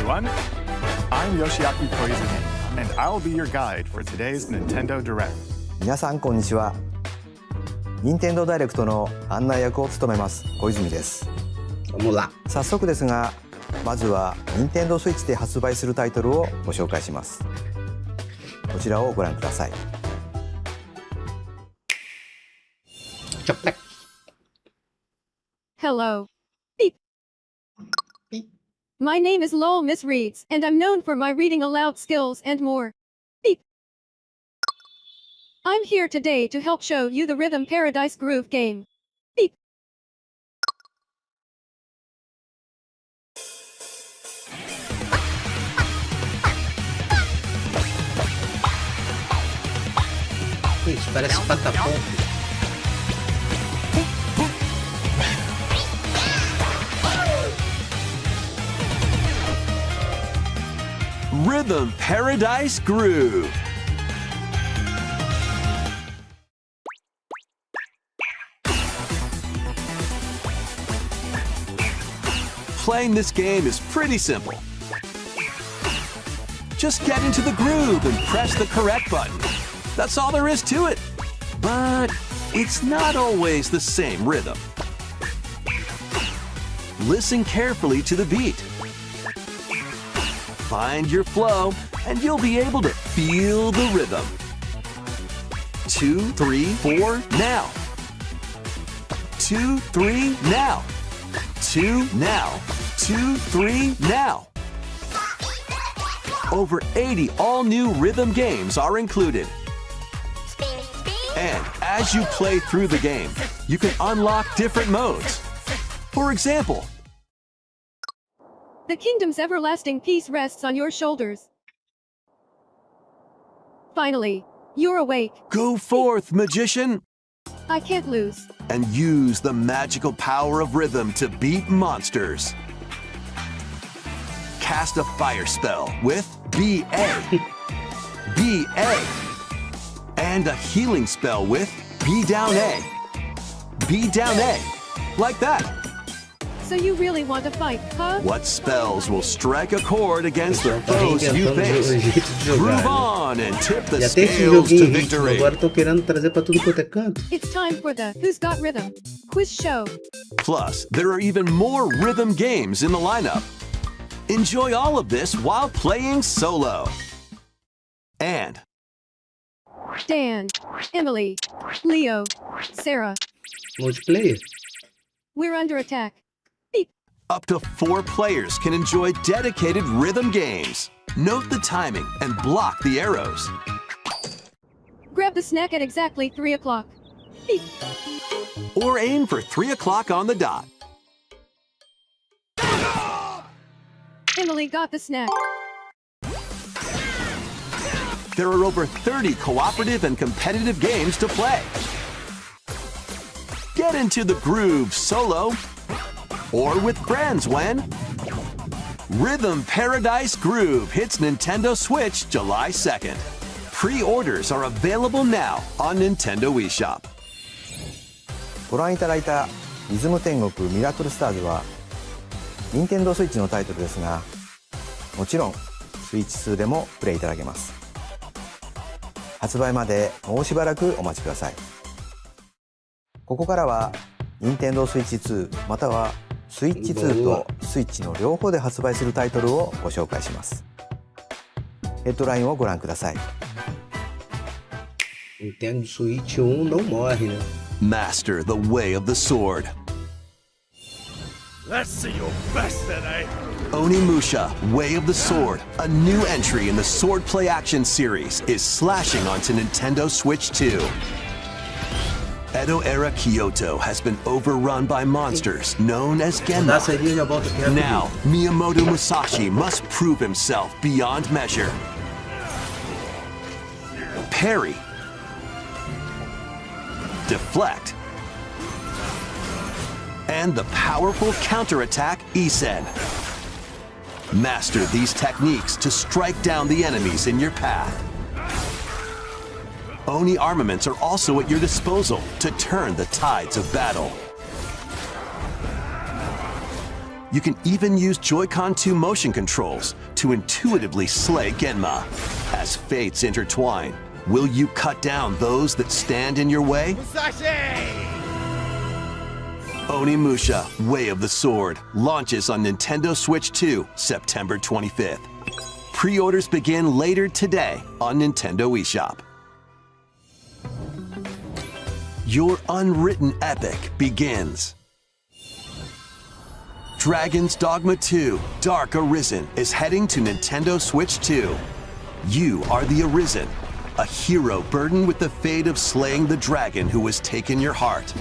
everyone. I'm Yoshiaki Koizumi, and I'll be your guide for today's Nintendo Direct. 皆さんこんにちは。任天堂ダイレクトの案内役を務めます小泉です。Vamos lá. 早速ですが、まずは任天堂スイッチで発売するタイトルをご紹介します。こちらをご覧ください。Hello. Beep. Beep. My name is Lowell Miss Reeds, and I'm known for my reading aloud skills and more. Beep. I'm here today to help show you the Rhythm Paradise Groove game. Beep. Isso parece patapom. Rhythm Paradise Groove. Playing this game is pretty simple. Just get into the groove and press the correct button. That's all there is to it. But it's not always the same rhythm. Listen carefully to the beat. Find your flow, and you'll be able to feel the rhythm. 2, 3, 4, now. 2, 3, now. 2, now. 2, 3, now. Over 80 all-new rhythm games are included. And as you play through the game, you can unlock different modes. For example, The kingdom's everlasting peace rests on your shoulders. Finally, you're awake. go forth, magician, I can't lose. and use the magical power of rhythm to beat monsters. Cast a fire spell with BA. BA. And a healing spell with B down A. B down A. Like that. So you really want to fight, huh? What spells will strike a chord against the Tô foes you reinventando o face? jeito de jogar. Groove Né? on and tip the Já tem esse scales joguinho to em ritmo, victory. agora tô querendo trazer pra tudo quanto é canto. It's time for the Who's Got Rhythm quiz show. Plus, there are even more rhythm games in the lineup. Enjoy all of this while playing solo. And Dan, Emily, Leo, Sarah, Multiplayer? we're under attack. Beep. up to 4 players can enjoy dedicated rhythm games. Note the timing and block the arrows. Grab the snack at exactly 3 o'clock. Beep. Or aim for 3 o'clock on the dot. Emily got the snack. There are over 30 cooperative and competitive games to play. Get into the groove solo or with friends when Rhythm Paradise Groove hits Nintendo Switch July 2nd. Pre-orders are available now on Nintendo eShop. ご覧いただいたリズム天国ミラクルスターズは任天堂スイッチのタイトルですが、もちろんスイッチ2でもプレイいただけます。発売までもうしばらくお待ちください。ここからは任天堂スイッチ2またはスイッチ2とスイッチの両方で発売するタイトルをご紹介します。ヘッドラインをご覧ください。Nintendo Switch 1 não morre, né? Master the way of the sword. Let's see your best today. Onimusha, Way of the Sword, a new entry in the Sword Play Action series, is slashing onto Nintendo Switch 2. Edo-era Kyoto has been overrun by monsters known as Dá Genma. saída e já volta aqui rapidinho. Now, Miyamoto Musashi must prove himself beyond measure. Parry. Deflect. And the powerful counterattack Isen. Master these techniques to strike down the enemies in your path. Oni armaments are also at your disposal to turn the tides of battle. You can even use Joy-Con 2 motion controls to intuitively slay Genma. As fates intertwine, will you cut down those that stand in your way? Onimusha, Way of the Sword, launches on Nintendo Switch 2, September 25th. Pre-orders begin later today on Nintendo eShop. Your unwritten epic begins. Dragon's Dogma 2 Dark Arisen is heading to Nintendo Switch 2. You are the Arisen, a hero burdened with the fate of slaying the dragon who has taken your heart.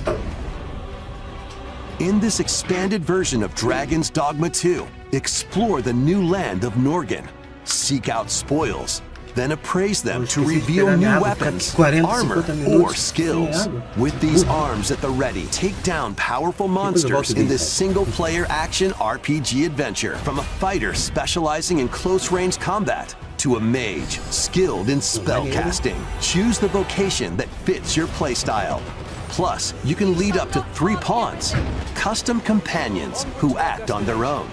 In this expanded version of Dragon's Dogma 2, explore the new land of Norgan, seek out spoils, then appraise them to reveal new weapons, armor, or skills. With these arms at the ready, take down powerful monsters in this single-player action RPG adventure. From a fighter specializing in close-range combat to a mage skilled in spellcasting, choose the vocation that fits your playstyle. Plus, you can lead up to 3 pawns, custom companions who act on their own.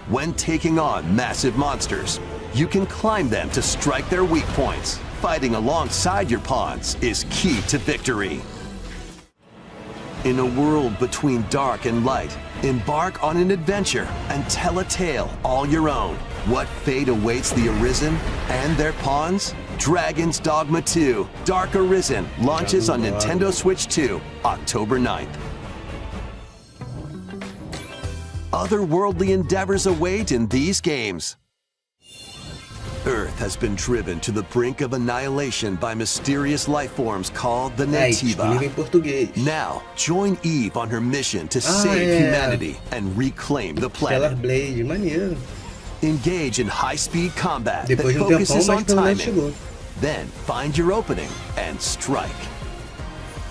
When taking on massive monsters, you can climb them to strike their weak points. Fighting alongside your pawns is key to victory. In a world between dark and light, embark on an adventure and tell a tale all your own. What fate awaits the Arisen and their pawns? Dragon's Dogma 2 Dark Arisen launches on Nintendo Switch 2, October 9th. Otherworldly endeavors await in these games. Earth has been driven to the brink of annihilation by mysterious life forms called the Disponível em Nintedo. português. Now, join Eve on her mission to save humanity and reclaim the Stellar planet. Blade, maneiro. Engage in high-speed combat that Depois de um tempão, focuses mas on pelo menos timing. chegou. Then, find your opening and strike.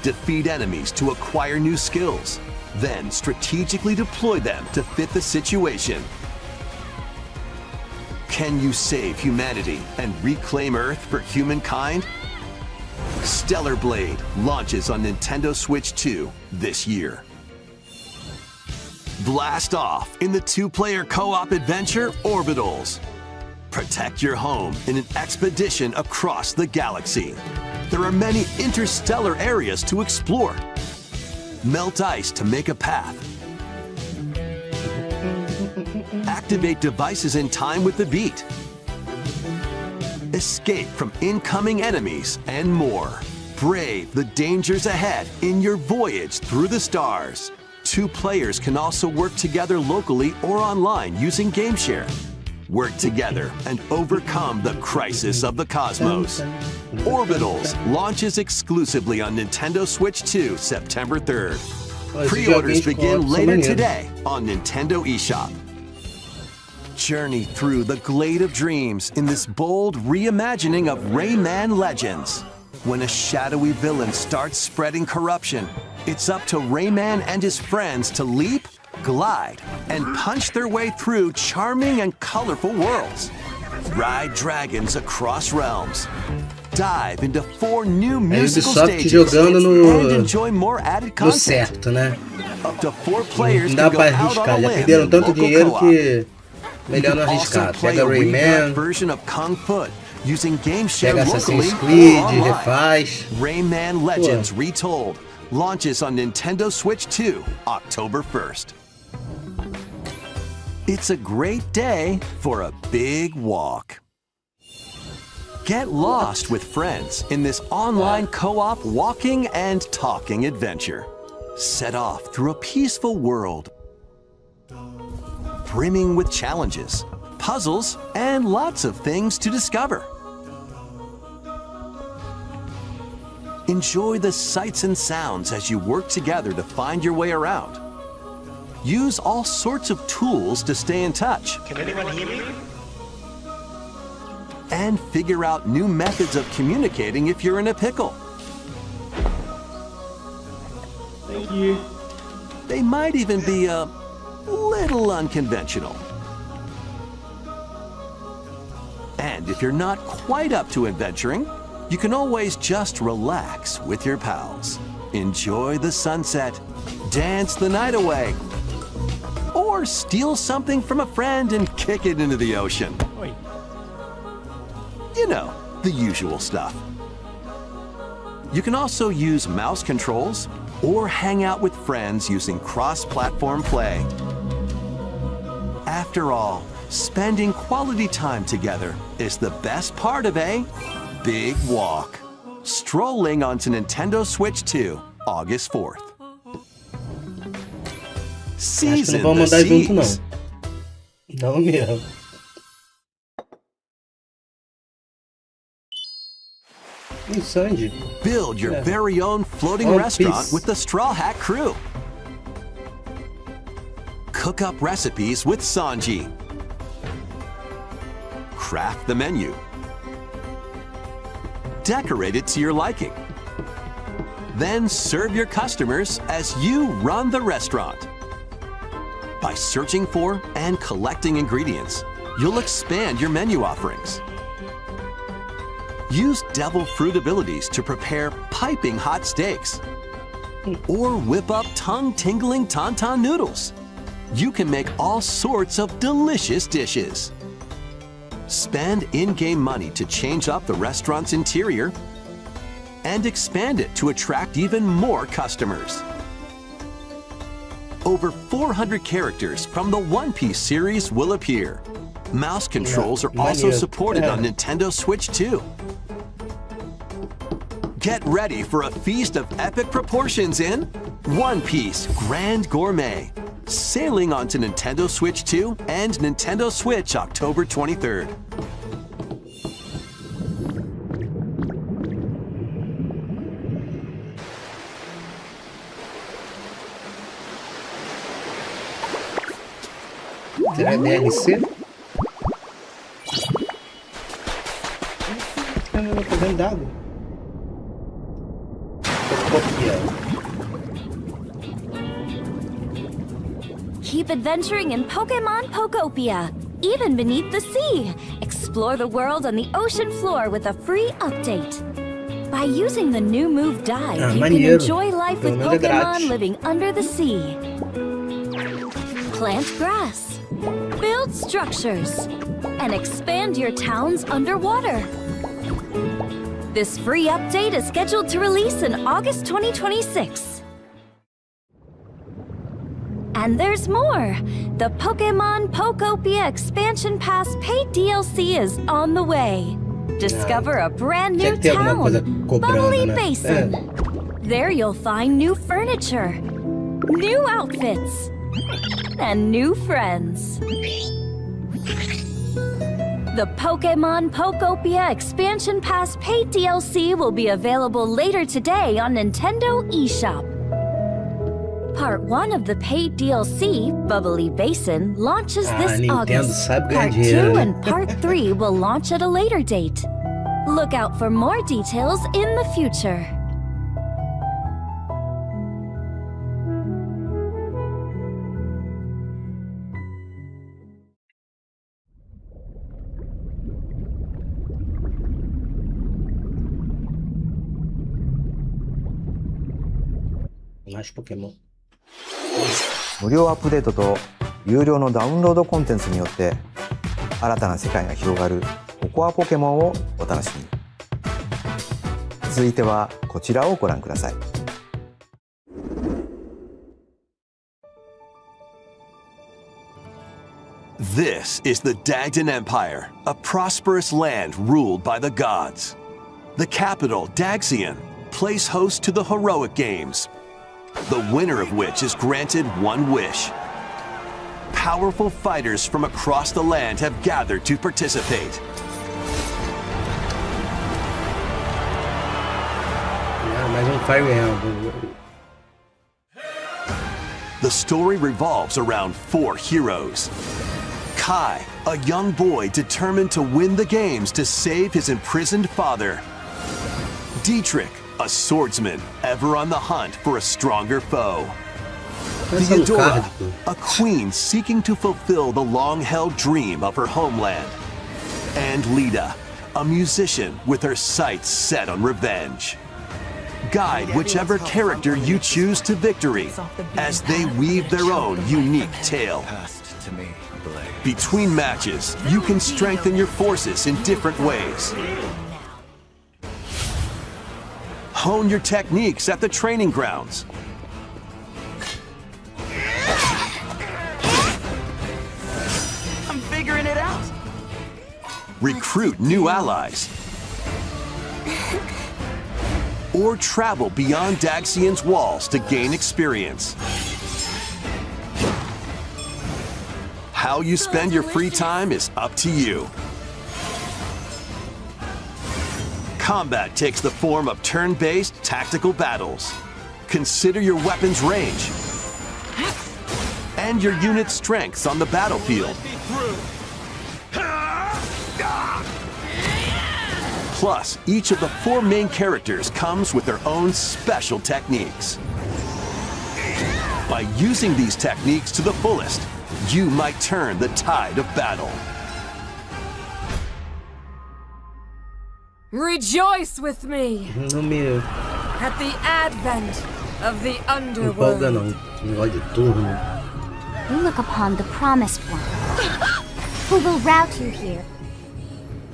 Defeat enemies to acquire new skills. Then, strategically deploy them to fit the situation. Can you save humanity and reclaim Earth for humankind? Stellar Blade launches on Nintendo Switch 2 this year. Blast off in the 2-player co-op adventure Orbitals. Protect your home in an expedition across the galaxy. There are many interstellar areas to explore. Melt ice to make a path. Activate devices in time with the beat. Escape from incoming enemies and more. Brave the dangers ahead in your voyage through the stars. 2 players can also work together locally or online using GameShare. Work together and overcome the crisis of the cosmos. Orbitals launches exclusively on Nintendo Switch 2, September 3rd. Pre-orders begin later today on Nintendo eShop. Journey through the Glade of Dreams in this bold reimagining of Rayman Legends. When a shadowy villain starts spreading corruption, it's up to Rayman and his friends to leap, glide, and punch their way through charming and colorful worlds. Ride dragons across realms. Dive into 4 new musical Ubisoft stages jogando and enjoy more added No content. certo, né? Up to 4 players Não dá can go pra out on arriscar. a Já limb perderam in tanto local dinheiro co-op. que You melhor não can also arriscar. play Pega a revamped Rayman, version of Kung Foot using GameShare pega locally Assassin's or Creed, online. refaz. Rayman Legends Retold launches on Nintendo Switch 2, October 1st. It's a great day for a big walk. Get lost with friends in this online co-op walking and talking adventure. Set off through a peaceful world, brimming with challenges, puzzles, and lots of things to discover. Enjoy the sights and sounds as you work together to find your way around. Use all sorts of tools to stay in touch. Can anyone hear me? And figure out new methods of communicating if you're in a pickle. Thank you. They might even be a little unconventional. And if you're not quite up to adventuring, you can always just relax with your pals. Enjoy the sunset, dance the night away, or or steal something from a friend and kick it into the ocean. Oi. You know, the usual stuff. You can also use mouse controls or hang out with friends using cross-platform play. After all, spending quality time together is the best part of a big walk. Strolling onto Nintendo Switch 2, August 4th. Acho que não Season vão the mandar junto, não. seas. Não mesmo. E Sandy? Build your Yeah. very own floating One restaurant Piece. with the Straw Hat crew. Cook up recipes with Sanji. Craft the menu. Decorate it to your liking. Then serve your customers as you run the restaurant. By searching for and collecting ingredients, you'll expand your menu offerings. Use devil fruit abilities to prepare piping hot steaks. Or whip up tongue-tingling tauntaun noodles. You can make all sorts of delicious dishes. Spend in-game money to change up the restaurant's interior and expand it to attract even more customers. Over 400 characters from the One Piece series will appear. Mouse controls are also maneiro. supported on Nintendo Switch 2. Get ready for a feast of epic proportions in One Piece Grand Gourmet, sailing onto Nintendo Switch 2 and Nintendo Switch October 23rd. Será DLC? Caramba, tô vendo dado. Keep adventuring in Pokemon Pokopia, even beneath the sea. Explore the world on the ocean floor with a free update. By using the new move Dive, you can maneiro. enjoy life with Pelo menos é Pokemon grátis. living under the sea. Plant grass, build structures, and expand your towns underwater. This free update is scheduled to release in August 2026. And there's more! The Pokemon Pokopia Expansion Pass paid DLC is on the way. Discover a brand new Tinha que ter alguma coisa town, cobrando, Bubbly né? Basin. There you'll find new furniture, new outfits, and new friends. The Pokemon Pokopia Expansion Pass paid DLC will be available later today on Nintendo eShop. Part 1 of the paid DLC, Bubbly Basin, launches this Nintendo August. sabe ganhar Part dinheiro, 2 né? and Part 3 will launch at a later date. Look out for more details in the future. Mais Pokémon. 無料アップデートと有料のダウンロードコンテンツによって新たな世界が広がるココアポケモンをお楽しみに。続いてはこちらをご覧ください。This is the Dagdan Empire, a prosperous land ruled by the gods. The capital, Daxian, plays host to the heroic games, the winner of which is granted one wish. Powerful fighters from across the land have gathered to participate. Mais Fire Emblem. The story revolves around 4 heroes. Kai, a young boy determined to win the games to save his imprisoned father. Dietrich, a swordsman ever on the hunt for a stronger foe. Pensa no Theodora, card, pô. a queen seeking to fulfill the long-held dream of her homeland. And Lida, a musician with her sights set on revenge. guide whichever character you choose to victory as they weave their own unique tale. Between matches, you can strengthen your forces in different ways. Hone your techniques at the training grounds. I'm figuring it out. Recruit new allies. Or travel beyond Daxian's walls to gain experience. How you spend your free time is up to you. Combat takes the form of turn-based tactical battles. Consider your weapon's range and your unit's strengths on the battlefield. Plus, each of the 4 main characters comes with their own special techniques. By using these techniques to the fullest, you might turn the tide of battle. Rejoice with me Não me at the advent of the empolga underworld. não, esse negócio de turno. We look upon the promised one, who will route you here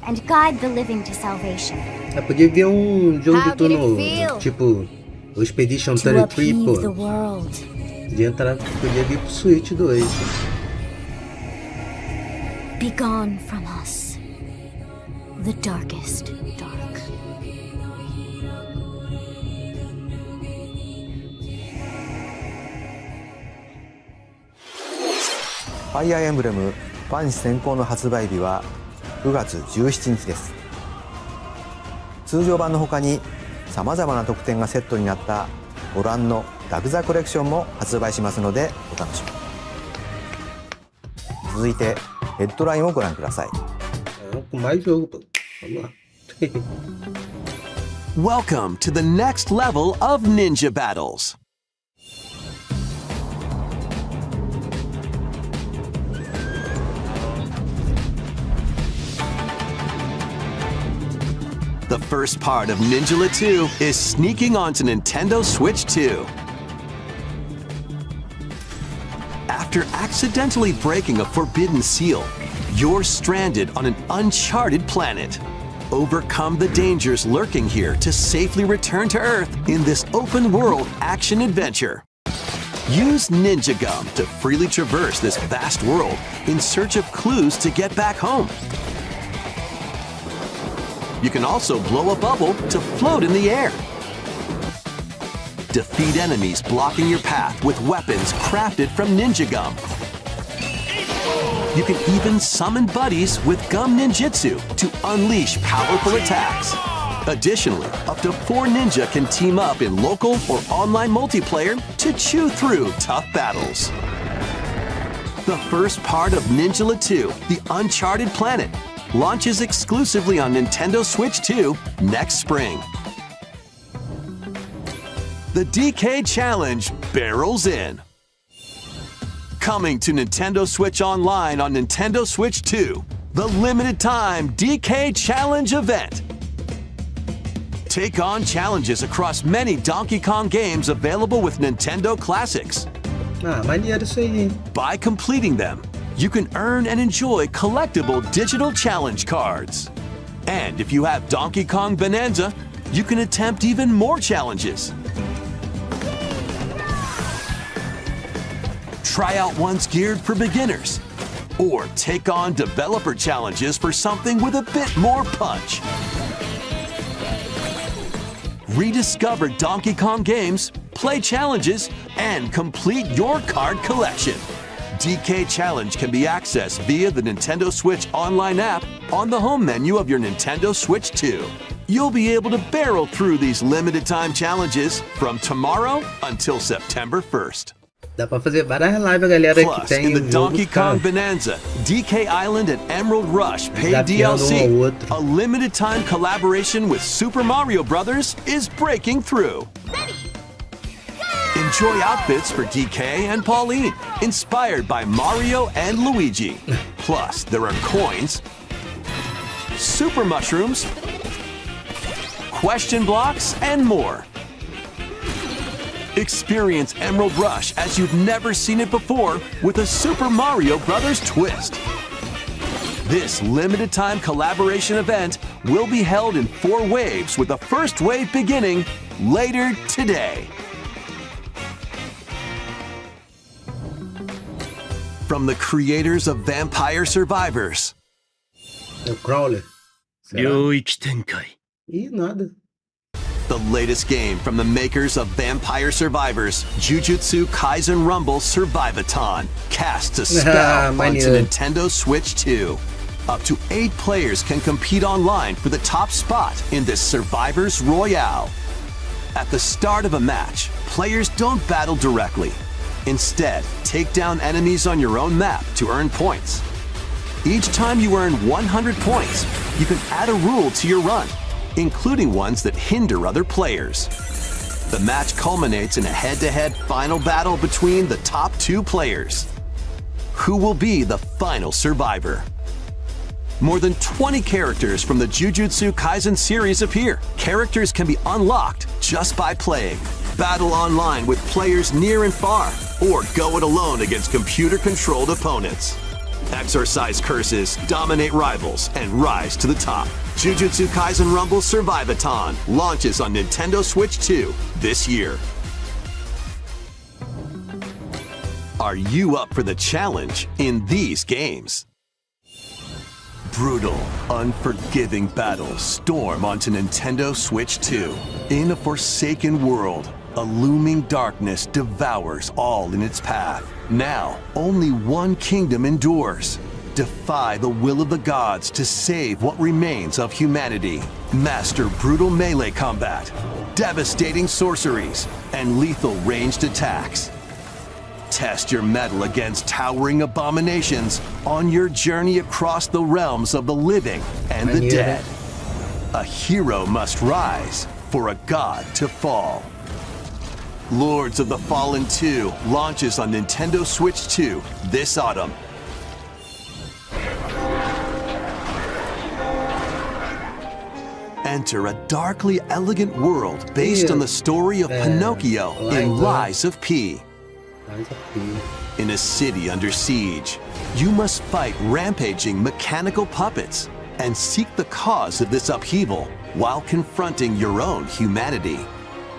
and guide the living to salvation. Podia vir um jogo How de turno, did it feel? tipo o Expedition To 33, pô. upheave the world. Podia vir pro Switch 2. Be gone from us, the darkest dark.ファイアーエンブレムファンシ先行の発売日は9月17日です。通常版の他にさまざまな特典がセットになったご覧のダグザコレクションも発売しますのでお楽しみに。続いてヘッドラインをご覧ください。Com mais jogo, pô. Vamos lá. Welcome to the next level of ninja battles. The first part of Ninja 2 is sneaking onto Nintendo Switch 2. After accidentally breaking a forbidden seal, you're stranded on an uncharted planet. Overcome the dangers lurking here to safely return to Earth in this open-world action-adventure. Use Ninja Gum to freely traverse this vast world in search of clues to get back home. You can also blow a bubble to float in the air. Defeat enemies blocking your path with weapons crafted from Ninja Gum. You can even summon buddies with Gum Ninjutsu to unleash powerful attacks. Additionally, up to 4 ninja can team up in local or online multiplayer to chew through tough battles. The first part of Ninja 2, The Uncharted Planet, launches exclusively on Nintendo Switch 2 next spring. The DK Challenge barrels in. Coming to Nintendo Switch Online on Nintendo Switch 2, the limited time DK Challenge event. Take on challenges across many Donkey Kong games available with Nintendo Classics. Maneiro isso aí. By completing them, you can earn and enjoy collectible digital challenge cards. And if you have Donkey Kong Bonanza, you can attempt even more challenges. Try out ones geared for beginners, or take on developer challenges for something with a bit more punch. Rediscover Donkey Kong games, play challenges, and complete your card collection. DK Challenge can be accessed via the Nintendo Switch Online app on the home menu of your Nintendo Switch 2. You'll be able to barrel through these limited time challenges from tomorrow until September 1st. Dá pra fazer várias lives, galera, que Plus, tem in the jogo, Donkey cara. Kong Bonanza, DK Island and Emerald Rush paid Desafiando DLC, um ao outro. a limited time collaboration with Super Mario Bros. Is breaking through. Enjoy outfits for DK and Pauline, inspired by Mario and Luigi. Plus, there are coins, super mushrooms, question blocks, and more. Experience Emerald Rush as you've never seen it before with a Super Mario Bros. Twist. This limited-time collaboration event will be held in 4 waves with the first wave beginning later today. From the creators of Vampire Survivors. É o Crawler. Será? Ih, nada. The latest game from the makers of Vampire Survivors, Jujutsu Kaisen Rumble Survivathon, casts a spell onto Nintendo Switch 2. Up to 8 players can compete online for the top spot in this Survivors Royale. At the start of a match, players don't battle directly. Instead, take down enemies on your own map to earn points. Each time you earn 100 points, you can add a rule to your run, including ones that hinder other players. The match culminates in a head-to-head final battle between the top 2 players. Who will be the final survivor? More than 20 characters from the Jujutsu Kaisen series appear. Characters can be unlocked just by playing. Battle online with players near and far, or go it alone against computer-controlled opponents. Exorcise curses, dominate rivals, and rise to the top. Jujutsu Kaisen Rumble Survivathon launches on Nintendo Switch 2 this year. Are you up for the challenge in these games? Brutal, unforgiving battles storm onto Nintendo Switch 2. In a forsaken world, a looming darkness devours all in its path. Now, only one kingdom endures. Defy the will of the gods to save what remains of humanity. Master brutal melee combat, devastating sorceries, and lethal ranged attacks. Test your mettle against towering abominations on your journey across the realms of the living and the dead. A hero must rise for a god to fall. Lords of the Fallen 2 launches on Nintendo Switch 2 this autumn. Enter a darkly elegant world based on the story of Pinocchio in Lies of P. In a city under siege, you must fight rampaging mechanical puppets and seek the cause of this upheaval while confronting your own humanity.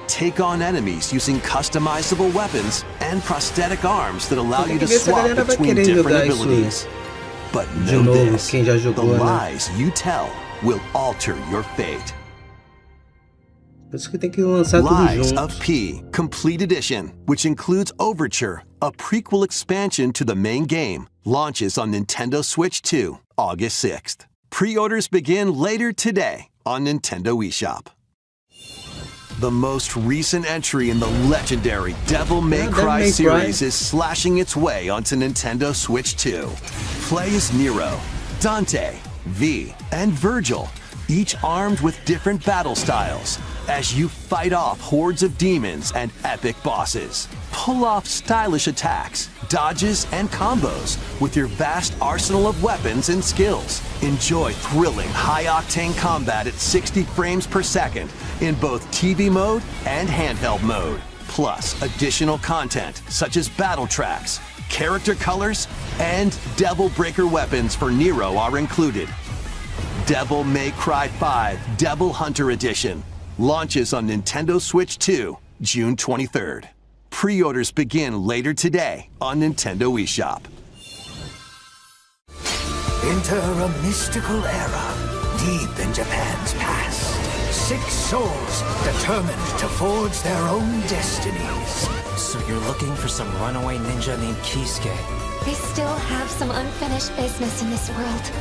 Take on enemies using customizable weapons and prosthetic arms that allow you to swap between different abilities. But know this, the lies you tell will alter your fate. Por isso que tem que lançar tudo Lies junto. of P Complete Edition, which includes Overture, a prequel expansion to the main game, launches on Nintendo Switch 2, August 6th. Pre-orders begin later today on Nintendo eShop. The most recent entry in the legendary Devil May Cry series is slashing its way onto Nintendo Switch 2. Play as Nero, Dante, V, and Virgil, each armed with different battle styles, as you fight off hordes of demons and epic bosses. Pull off stylish attacks, dodges, and combos with your vast arsenal of weapons and skills. Enjoy thrilling, high-octane combat at 60 frames per second in both TV mode and handheld mode. Plus, additional content such as battle tracks, character colors, and Devil Breaker weapons for Nero are included. Devil May Cry 5 Devil Hunter Edition launches on Nintendo Switch 2, June 23rd. Pre-orders begin later today on Nintendo eShop. Enter a mystical era deep in Japan's past. 6 souls determined to forge their own destinies. So you're looking for some runaway ninja named Kisuke? They still have some unfinished business in this world.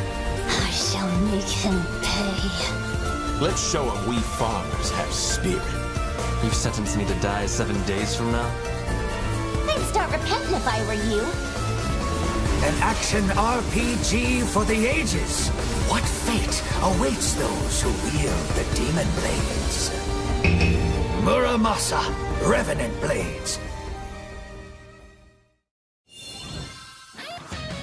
I shall make him pay. Let's show him we farmers have spirit. You've sentenced me to die 7 days from now? I'd start repenting if I were you. An action RPG for the ages. What fate awaits those who wield the demon blades? Muramasa, Revenant Blades.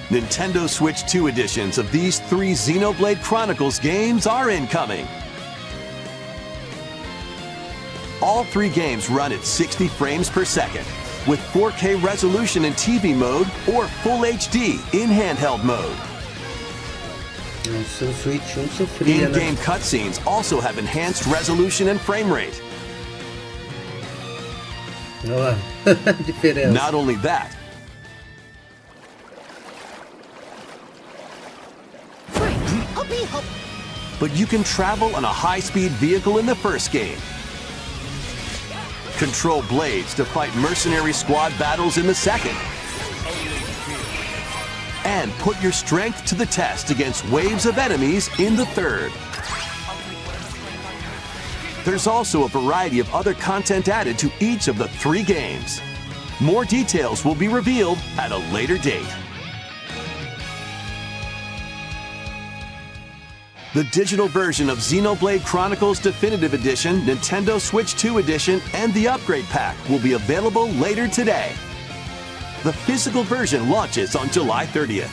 Nintendo Switch 2 editions of these 3 Xenoblade Chronicles games are incoming. All 3 games run at 60 frames per second, with 4K resolution in TV mode or Full HD in handheld mode. Nossa, o Switch 1 sofria, In-game né? cutscenes also have enhanced resolution and frame rate. Olha lá, diferença. Not only that, but you can travel on a high-speed vehicle in the first game, control blades to fight mercenary squad battles in the second, and put your strength to the test against waves of enemies in the third. There's also a variety of other content added to each of the 3 games. More details will be revealed at a later date. The digital version of Xenoblade Chronicles Definitive Edition, Nintendo Switch 2 Edition, and the Upgrade Pack will be available later today. The physical version launches on July 30th.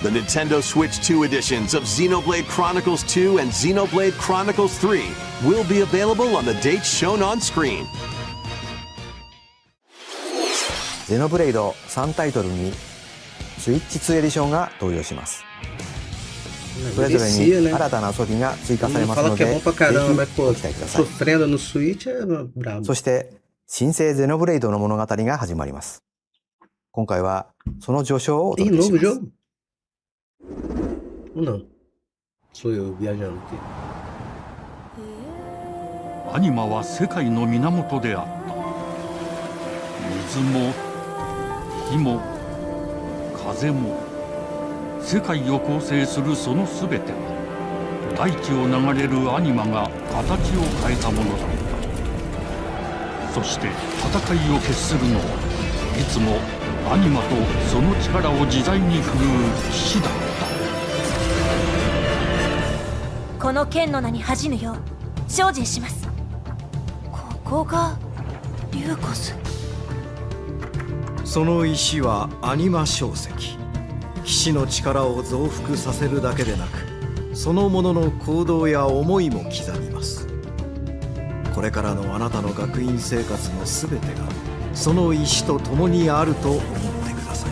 The Nintendo Switch 2 editions of Xenoblade Chronicles 2 and Xenoblade Chronicles 3 will be available on the dates shown on screen. ゼノブレイド3タイトルにスイッチ2エディションが登場します。それぞれに新たな遊びが追加されますので、ぜひご期待ください。そして新生ゼノブレイドの物語が始まります。今回はその序章をお届けします。Não. Sou eu viajando aqui. アニマは世界の源であった。水も火も風も世界を構成するそのすべては大地を流れるアニマが形を変えたものだった。そして戦いを決するのはいつもアニマとその力を自在に振るう騎士だった。この剣の名に恥じぬよう精進します。ここがリューコス。その石はアニマ晶石。騎士の力を増幅させるだけでなく、そのものの行動や思いも刻みます。これからのあなたの学院生活のすべてがその石と共にあると思ってください。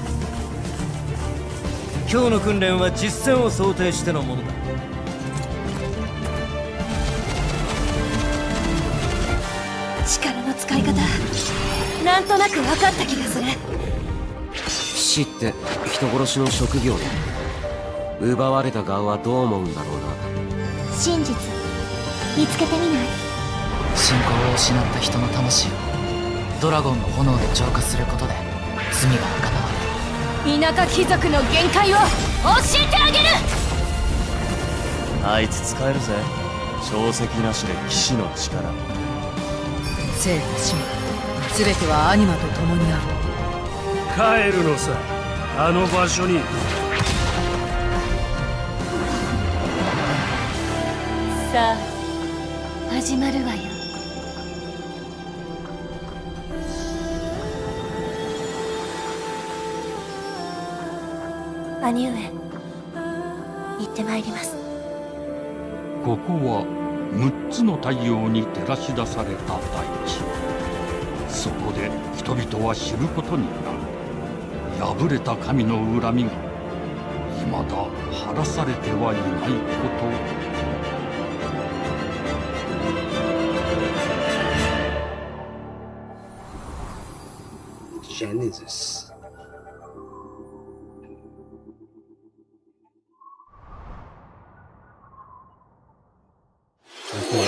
今日の訓練は実戦を想定してのものだ。力の使い方、なんとなく分かった気がする。騎士って人殺しの職業で、奪われた側はどう思うんだろうな。真実見つけてみない？信仰を失った人の魂をドラゴンの炎で浄化することで罪が贖われる。田舎貴族の限界を教えてあげる。あいつ使えるぜ。証石なしで騎士の力。生と死も全てはアニマと共にある。帰るのさ、あの場所に。さあ始まるわよ。兄上、行ってまいります。ここは6つの太陽に照らし出された大地。そこで人々は知ることになる。破れた神の恨みが未だ晴らされてはいないこと。Genesis.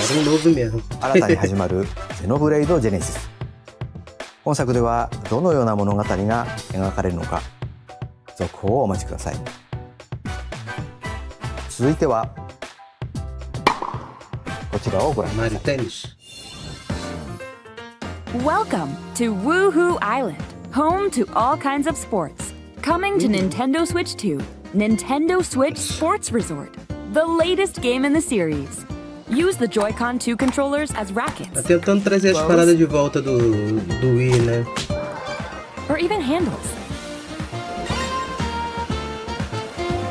Era novo mesmo. 新たに始まるゼノブレイドジェネシス。本作ではどのような物語が描かれるのか、続報をお待ちください。続いてはこちらをご覧ください。Welcome to Woohoo Island, home to all kinds of sports. Coming to Nintendo Switch 2, Nintendo Switch Sports Resort, the latest game in the series. Use the Joy-Con 2 controllers as rackets. Tá tentando trazer as paradas de volta do Wii, né? Or even handles.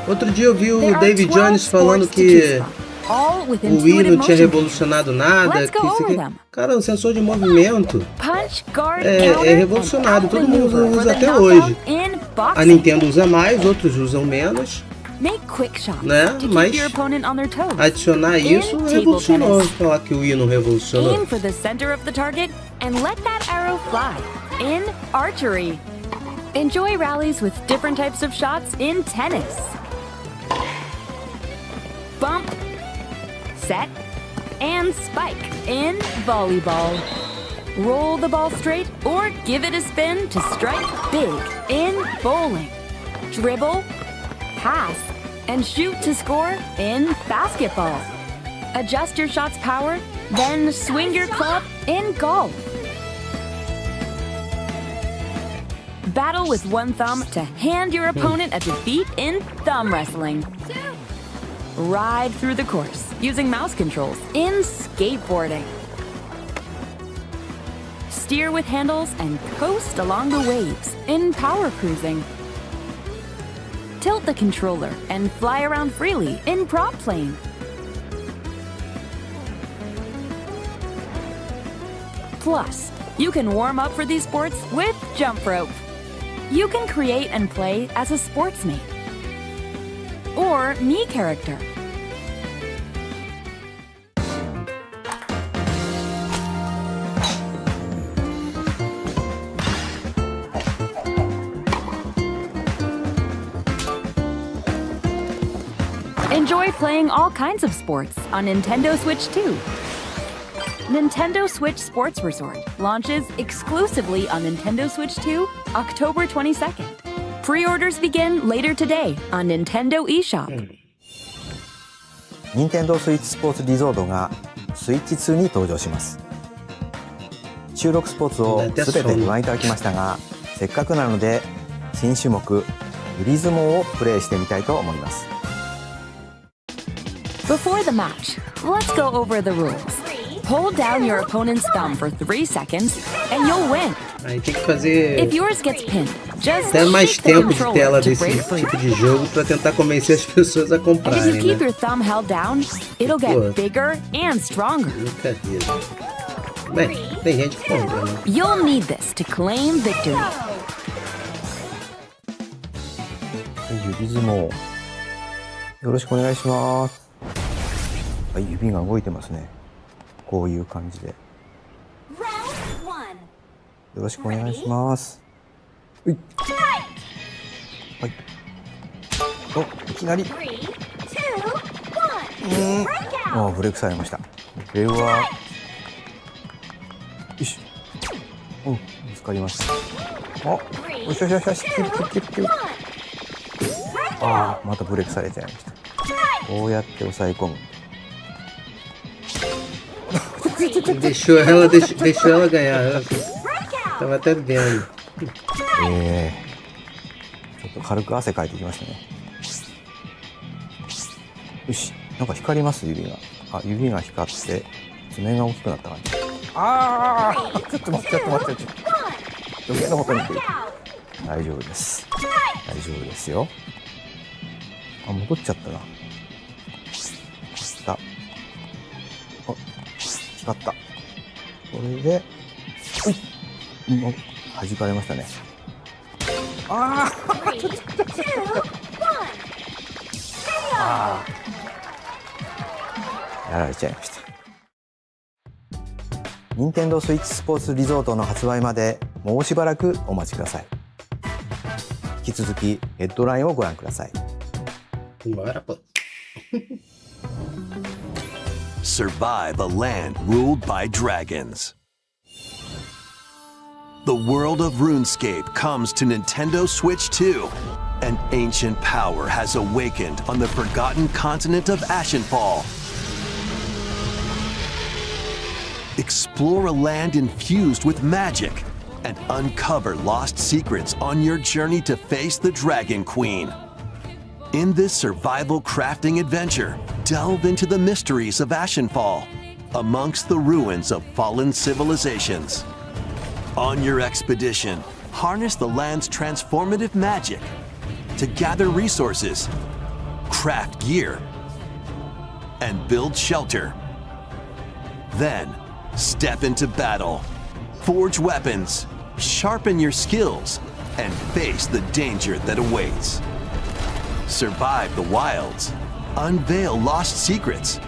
Outro dia eu vi o David Jones falando que all with O Wii intuitive não tinha motion. revolucionado nada. Let's go over them. Cara, o sensor de movimento Punch, guard, é counter, revolucionado. and Todo out mundo maneuver for usa the até knockout hoje. in A boxing. Nintendo usa mais, outros usam menos. Make quick shots Né? to keep Mas your opponent on their toes. adicionar In isso table revolucionou. tennis. Falar que o Wii não revolucionou. Aim for the center of the target and let that arrow fly. In archery. Enjoy rallies with different types of shots in tennis. Bump, set, and spike in volleyball. Roll the ball straight or give it a spin to strike big in bowling. Dribble, pass, and shoot to score in basketball. Adjust your shot's power, then swing your club in golf. Battle with one thumb to hand your opponent a defeat in thumb wrestling. Ride through the course using mouse controls in skateboarding. Steer with handles and coast along the waves in power cruising. Tilt the controller and fly around freely in prop plane. Plus, you can warm up for these sports with jump rope. You can create and play as a sportsmate or Mii character. Enjoy playing all kinds of sports on Nintendo Switch 2. Nintendo Switch Sports Resort launches exclusively on Nintendo Switch 2, October 22nd. Pre-orders begin later today on Nintendo eShop. 任天堂スイッチスポーツリゾートがスイッチ2に登場します。収録スポーツを全てご覧いただきましたが、せっかくなので新種目指相撲をプレイしてみたいと思います。 Before the match, let's go over the rules. Hold down your opponent's thumb for 3 seconds and you'll win. Aí tem que fazer If yours gets pinned, just até mais shake the tempo de controller tela to desse break free. tipo de jogo pra tentar convencer as pessoas a And if you comprarem, keep né? your thumb held down, it'll Pô. get bigger and stronger. Brincadeira. Bem, tem gente que compra, né? You'll need this to claim victory. 指相撲よろしくお願いします。はい、指が動いてますね。こういう感じで。よろしくお願いします。はい。はい。お、いきなり。あ、ブレークされました。これは。よし。うん、見つかりました。あ、よしよしよしよし。キュッキュッキュッキュッ。ああ、またブレークされちゃいました。こうやって押さえ込む。 Deixou ela ganhar. Ela tava até vendo. ちょっと軽く汗かいてきましたね。よし、なんか光ります指が。あ、指が光って爪が大きくなった感じ。ああ、ちょっと待って。余計なことに言ってる。大丈夫です。大丈夫ですよ。あ、戻っちゃったな。光った。これで、弾かれましたね。ああ、ちょっと。ああ、やられちゃいました。任天堂スイッチスポーツリゾートの発売までもうしばらくお待ちください。引き続きヘッドラインをご覧ください。Survive a land ruled by dragons. The world of RuneScape comes to Nintendo Switch 2. An ancient power has awakened on the forgotten continent of Ashenfall. Explore a land infused with magic and uncover lost secrets on your journey to face the Dragon Queen. In this survival crafting adventure, delve into the mysteries of Ashenfall, amongst the ruins of fallen civilizations. On your expedition, harness the land's transformative magic to gather resources, craft gear, and build shelter. Then, step into battle. Forge weapons, sharpen your skills, and face the danger that awaits. Survive the wilds, unveil lost secrets,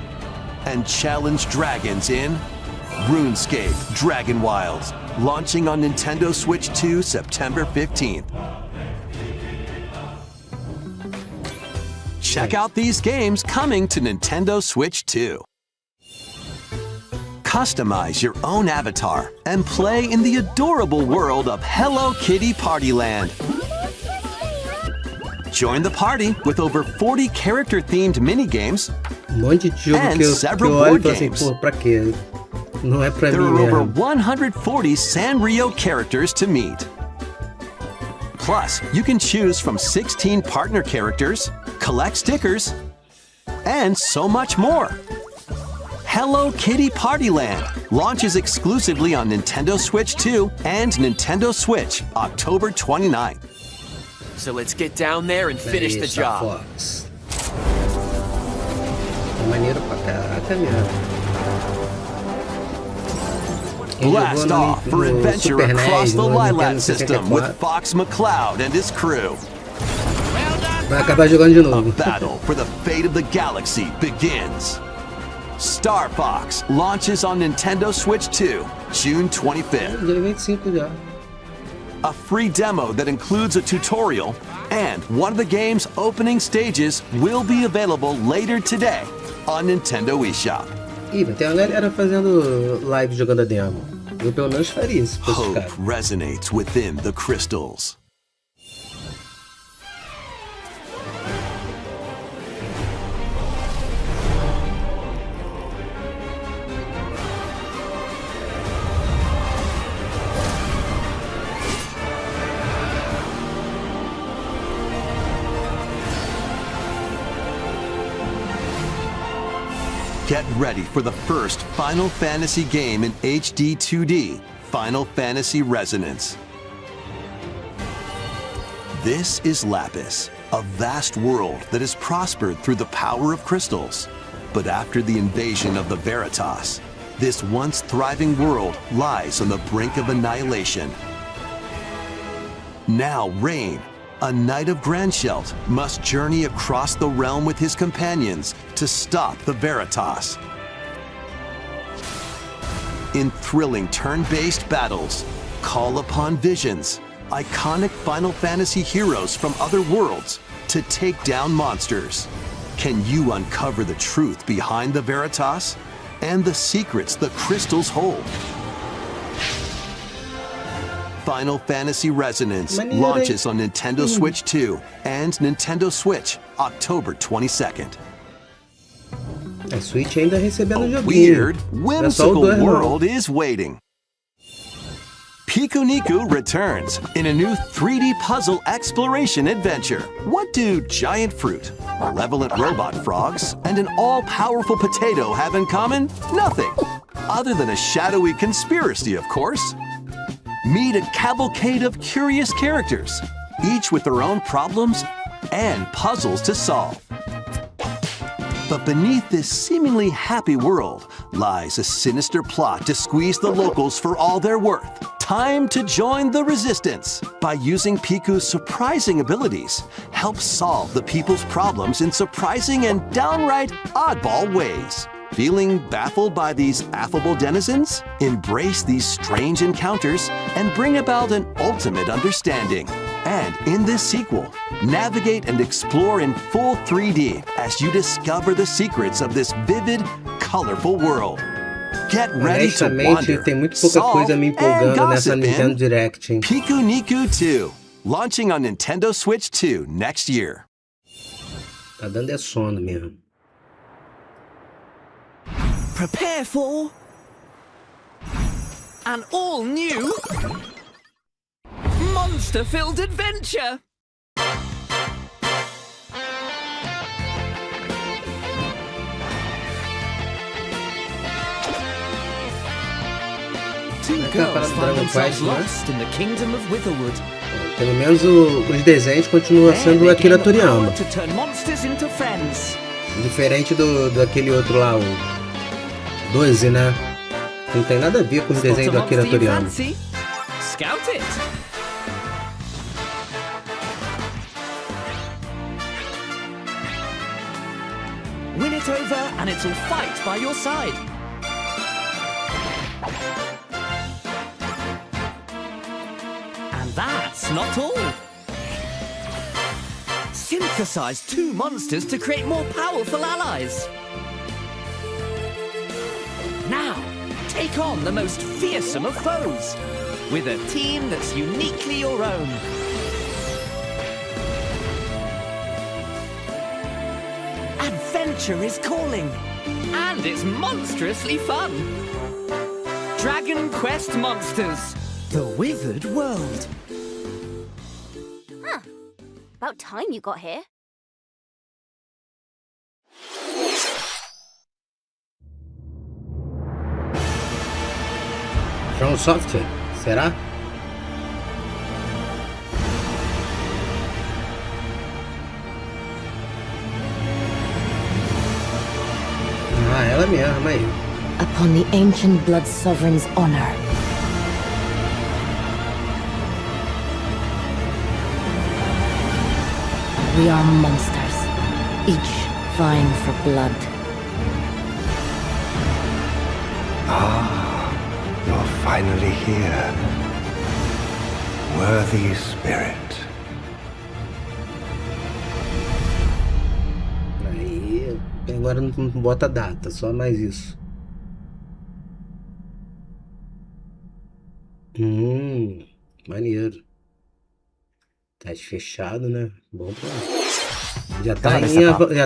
and challenge dragons in RuneScape Dragon Wilds, launching on Nintendo Switch 2 September 15th. Check out these games coming to Nintendo Switch 2. Customize your own avatar and play in the adorable world of Hello Kitty Partyland. Join the party with over 40 character-themed minigames de jogo and que eu several olho board e falo assim, games. pô, pra quê? Não é pra There mim are over mesmo. 140 Sanrio characters to meet. Plus, you can choose from 16 partner characters, collect stickers, and so much more. Hello Kitty Partyland launches exclusively on Nintendo Switch 2 and Nintendo Switch October 29th. So let's get down there and finish the job. Fox. É maneiro pra caraca mesmo. Quem Blast jogou off for no adventure Super across NES, the no Lilac Nintendo system with 64, Fox McCloud and his crew. vai acabar jogando de novo. Battle for the fate of the galaxy begins. Star Fox launches on Nintendo Switch 2, June 25th. Dia 25 já. A free demo that includes a tutorial and one of the game's opening stages will be available later today on Nintendo eShop. Ih, vai ter uma galera fazendo live jogando a demo. Eu pelo menos faria isso, se fosse Hope cara. resonates within the crystals. Get ready for the first Final Fantasy game in HD 2D, Final Fantasy Resonance. This is Lapis, a vast world that has prospered through the power of crystals. But after the invasion of the Veritas, this once thriving world lies on the brink of annihilation. Now Rain, a knight of Grandshelt, must journey across the realm with his companions to stop the Veritas. In thrilling turn-based battles, call upon visions, iconic Final Fantasy heroes from other worlds to take down monsters. Can you uncover the truth behind the Veritas and the secrets the crystals hold? Final Fantasy Resonance launches on Nintendo Switch 2 and Nintendo Switch October 22nd. A Switch ainda recebendo A joguinho. weird, Não é só o whimsical 2 não. world is waiting. Pikuniku returns in a new 3D puzzle exploration adventure. What do giant fruit, malevolent robot frogs, and an all-powerful potato have in common? Nothing. Other than a shadowy conspiracy, of course. Meet a cavalcade of curious characters, each with their own problems and puzzles to solve. But beneath this seemingly happy world lies a sinister plot to squeeze the locals for all they're worth. Time to join the resistance. By using Piku's surprising abilities, help solve the people's problems in surprising and downright oddball ways. Feeling baffled by these affable denizens? Embrace these strange encounters and bring about an ultimate understanding. And in this sequel, navigate and explore in full 3D as you discover the secrets of this vivid, colorful world. Get ready to Honestamente, wander, tem muito pouca solve, coisa me and empolgando nessa gossip Nintendo in Direct, hein? Pikuniku 2, launching on Nintendo Switch 2 next year. Tá dando é sono mesmo. Prepare for an all-new monster-filled adventure. Two girls find themselves lost in the kingdom of Witherwood. Pelo menos os desenhos continuam sendo o Akira Toriyama. To turn monsters into friends. Diferente daquele outro lá, o 12, né? Não tem nada a ver com os desenhos do Akira Toriyama. Scout it! Win it over and it'll fight by your side. And that's not all. Synthesize 2 monsters to create more powerful allies. Now, take on the most fearsome of foes with a team that's uniquely your own. Adventure is calling, and it's monstrously fun. Dragon Quest Monsters, the Withered World. Huh. About time you got here. From Software, será? Ah, ela mesma aí. Upon the ancient blood sovereign's honor. We are monsters, each vying for blood. Ah, you're finally here. Worthy spirit. Aí, agora não bota data, só mais isso. Maneiro. Tá fechado, né? Bom pra... já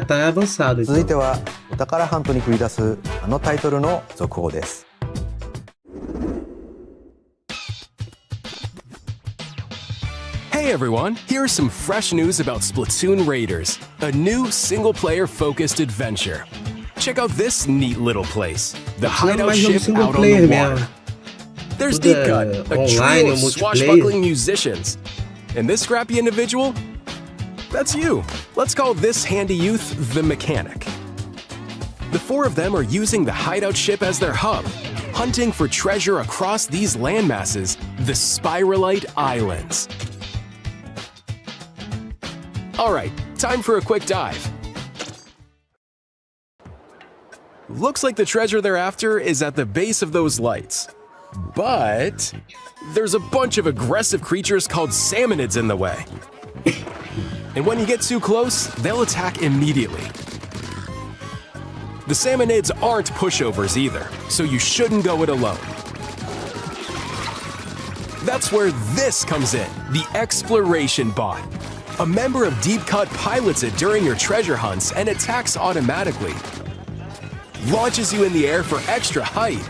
tá avançado. 続いてはお宝ハントに繰り出すあのタイトルの続報です。Hey everyone, here's some fresh news about Splatoon Raiders, a new single-player focused adventure. Check out this neat little place, the hideout ship out on the water. There's Deep Cut, a trio of swashbuckling musicians. And this scrappy individual? That's you. Let's call this handy youth the mechanic. The 4 of them are using the hideout ship as their hub, hunting for treasure across these landmasses, the Spiralite Islands. Alright, time for a quick dive. Looks like the treasure they're after is at the base of those lights. But there's a bunch of aggressive creatures called salmonids in the way. And when you get too close, they'll attack immediately. The salmonids aren't pushovers either, so you shouldn't go it alone. That's where this comes in, the exploration bot. A member of Deep Cut pilots it during your treasure hunts and attacks automatically. Launches you in the air for extra height.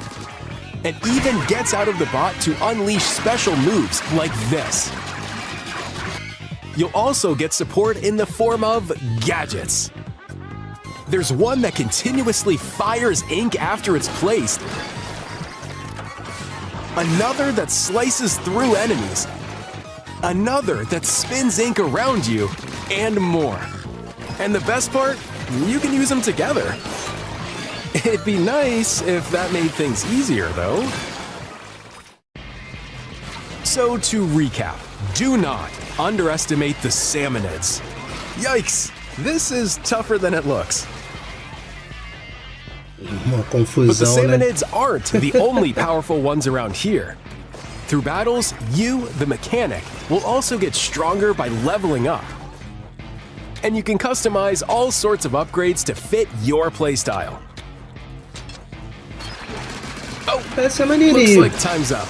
And even gets out of the bot to unleash special moves like this. You'll also get support in the form of gadgets. There's one that continuously fires ink after it's placed. Another that slices through enemies. Another that spins ink around you, and more. And the best part, you can use them together. It'd be nice if that made things easier, though. So to recap, do not underestimate the salmonids. Yikes, this is tougher than it looks. But the salmonids aren't the only powerful ones around here. Through battles, you, the mechanic, will also get stronger by leveling up. And you can customize all sorts of upgrades to fit your playstyle. Oh, looks like time's up.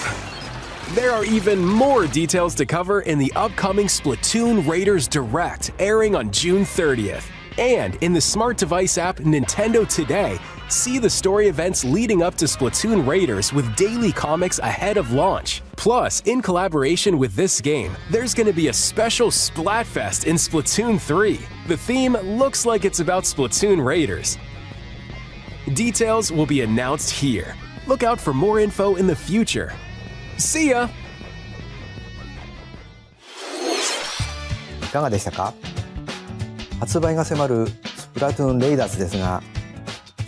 There are even more details to cover in the upcoming Splatoon Raiders Direct, airing on June 30th. And in the smart device app Nintendo Today, see the story events leading up to Splatoon Raiders with daily comics ahead of launch. Plus, in collaboration with this game, there's going to be a special Splatfest in Splatoon 3. The theme looks like it's about Splatoon Raiders. Details will be announced here. Look out for more info in the future. See ya! いかがでしたか？発売が迫るススプラトゥーンレイダースですが、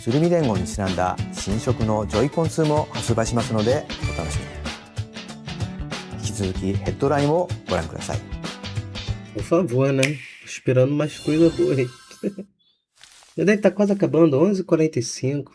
鶴見連合にちなんだ新色のジョイコン2も発売しますのでお楽しみに。引き続きヘッドラインをご覧ください。 Por favor, né? Tô esperando mais coisa boa aí. Já deve estar quase acabando, 11h45.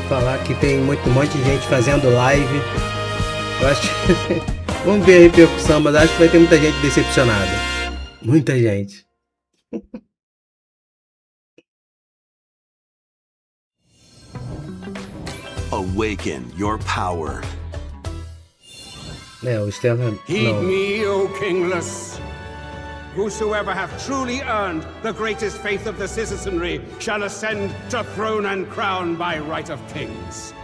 Falar que tem um monte de gente fazendo live. Eu acho que... Vamos ver a repercussão, mas acho que vai ter muita gente decepcionada. Muita gente. Awaken your power. O Stefan... Heed me, O kingless. Whosoever hath truly earned the greatest faith of the citizenry shall ascend to throne and crown by right of kings.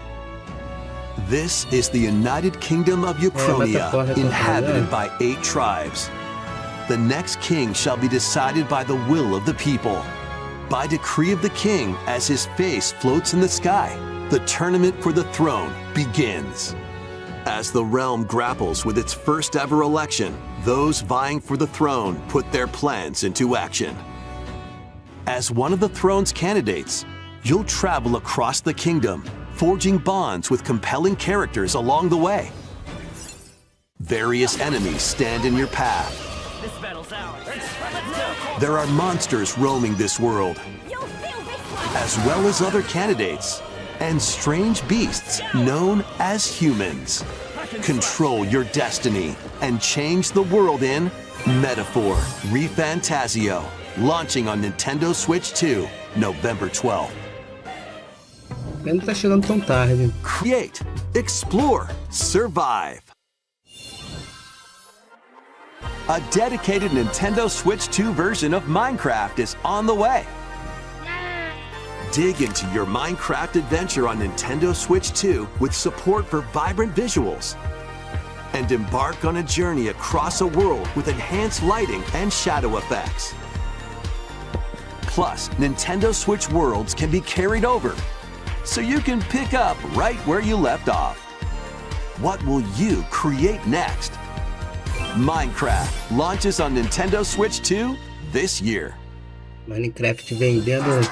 This is the United Kingdom of Ukrainia, inhabited by 8 tribes. The next king shall be decided by the will of the people. By decree of the king, as his face floats in the sky, the tournament for the throne begins. As the realm grapples with its first ever election, those vying for the throne put their plans into action. As one of the throne's candidates, you'll travel across the kingdom, forging bonds with compelling characters along the way. Various enemies stand in your path. There are monsters roaming this world, as well as other candidates and strange beasts known as humans. Control your destiny and change the world in Metaphor ReFantazio, launching on Nintendo Switch 2, November 12th. Não tá chegando tão tarde. Create, explore, survive. A dedicated Nintendo Switch 2 version of Minecraft is on the way. Dig into your Minecraft adventure on Nintendo Switch 2 with support for vibrant visuals. And embark on a journey across a world with enhanced lighting and shadow effects. Plus, Nintendo Switch worlds can be carried over, so you can pick up right where you left off. What will you create next? Minecraft launches on Nintendo Switch 2 this year. Minecraft vendendo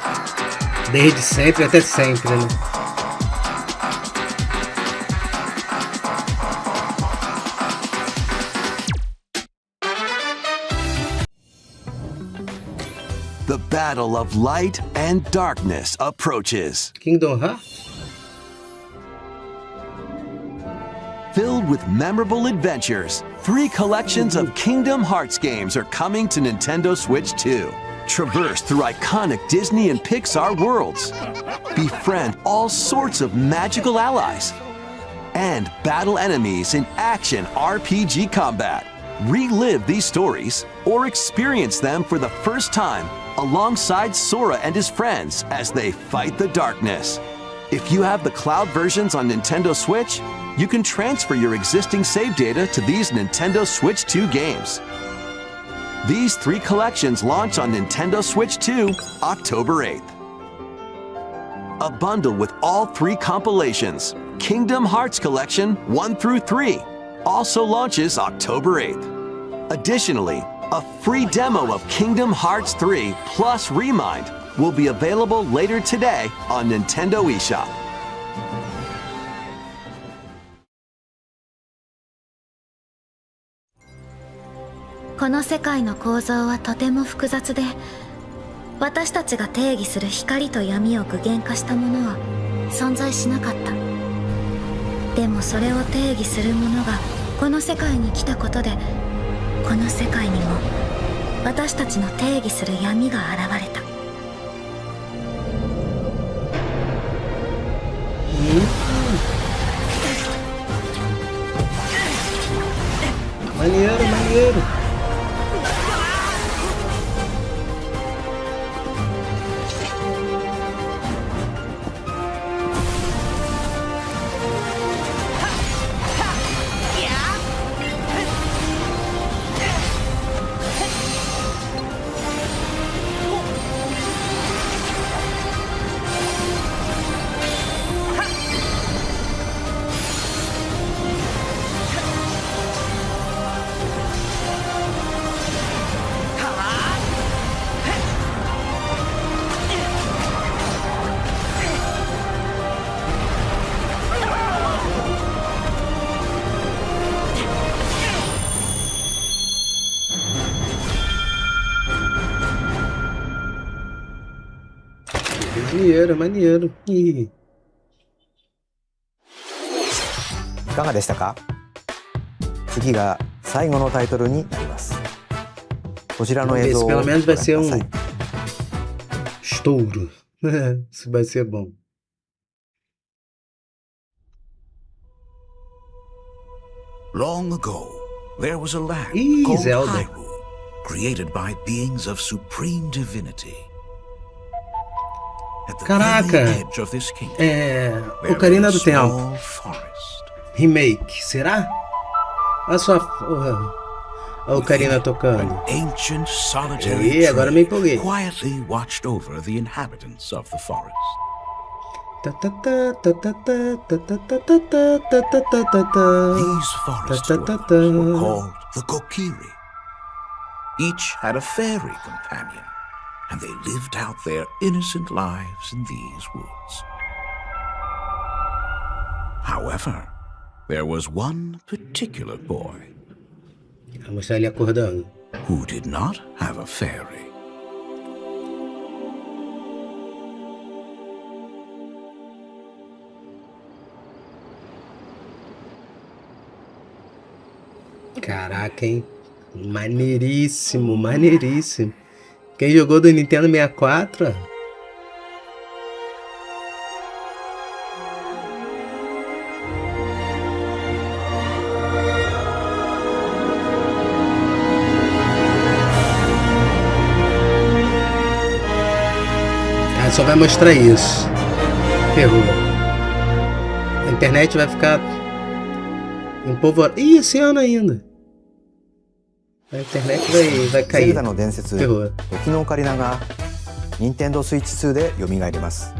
desde sempre até sempre, né? The battle of light and darkness approaches. Kingdom Hearts? Filled with memorable adventures, 3 collections of Kingdom Hearts games are coming to Nintendo Switch 2. Traverse through iconic Disney and Pixar worlds. Befriend all sorts of magical allies. And battle enemies in action RPG combat. Relive these stories or experience them for the first time alongside Sora and his friends as they fight the darkness. If you have the cloud versions on Nintendo Switch, you can transfer your existing save data to these Nintendo Switch 2 games. These 3 collections launch on Nintendo Switch 2, October 8th. A bundle with all 3 compilations, Kingdom Hearts Collection 1 through 3, also launches October 8th. Additionally, a free demo of Kingdom Hearts 3 plus Remind will be available later today on Nintendo eShop. この世界の構造はとても複雑で、私たちが定義する光と闇を具現化したものは存在しなかった。でもそれを定義するものがこの世界に来たことで、この世界にも私たちの定義する闇が現れた。Maneiro, maneiro. Maneiro, maneiro. Ih. いかがでしたか？次が最後のタイトルになります。こちらの映像をご覧ください。 Estouro. Isso vai ser bom. Long ago, there was a land called Zelda. Hyrule, created by beings of supreme divinity. At the very edge of this kingdom, Ocarina do Tempo. small forest. Remake, será? Olha só a Ocarina tocando. Ancient solitary Aí, agora me tree empolguei. quietly watched over the inhabitants of the forest. These forest dwellers were called the Kokiri. Each had a fairy companion, and they lived out their innocent lives in these woods. However, there was one particular boy Vou mostrar ele acordando. who did not have a fairy. Caraca, hein? Maneiríssimo, maneiríssimo. Quem jogou do Nintendo 64, ó. Ah, só vai mostrar isso. Ferrou. A internet vai ficar empolvorada. Ih, esse ano ainda. A internet vai cair. ゼルダの伝説、時のオカリナが Nintendo Switch 2で蘇ります。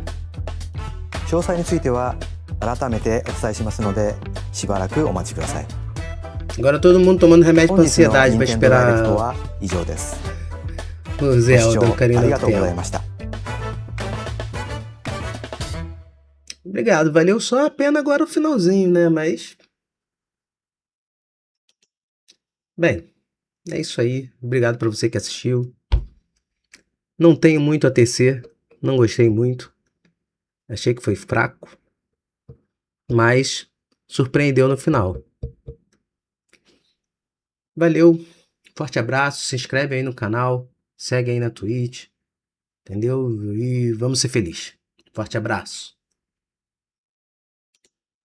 詳細については改めてお伝えしますので、しばらくお待ちください。 Agora todo mundo tomando remédio pra ansiedade, vai esperar は以上です。 o Zelda do Ocarina do Tempo. Obrigado, valeu só a pena agora o finalzinho, né? Mas... Bem, é isso aí. Obrigado pra você que assistiu. Não tenho muito a tecer, não gostei muito. Achei que foi fraco. Mas surpreendeu no final. Valeu, forte abraço, se inscreve aí no canal, segue aí na Twitch, entendeu? E vamos ser felizes. Forte abraço.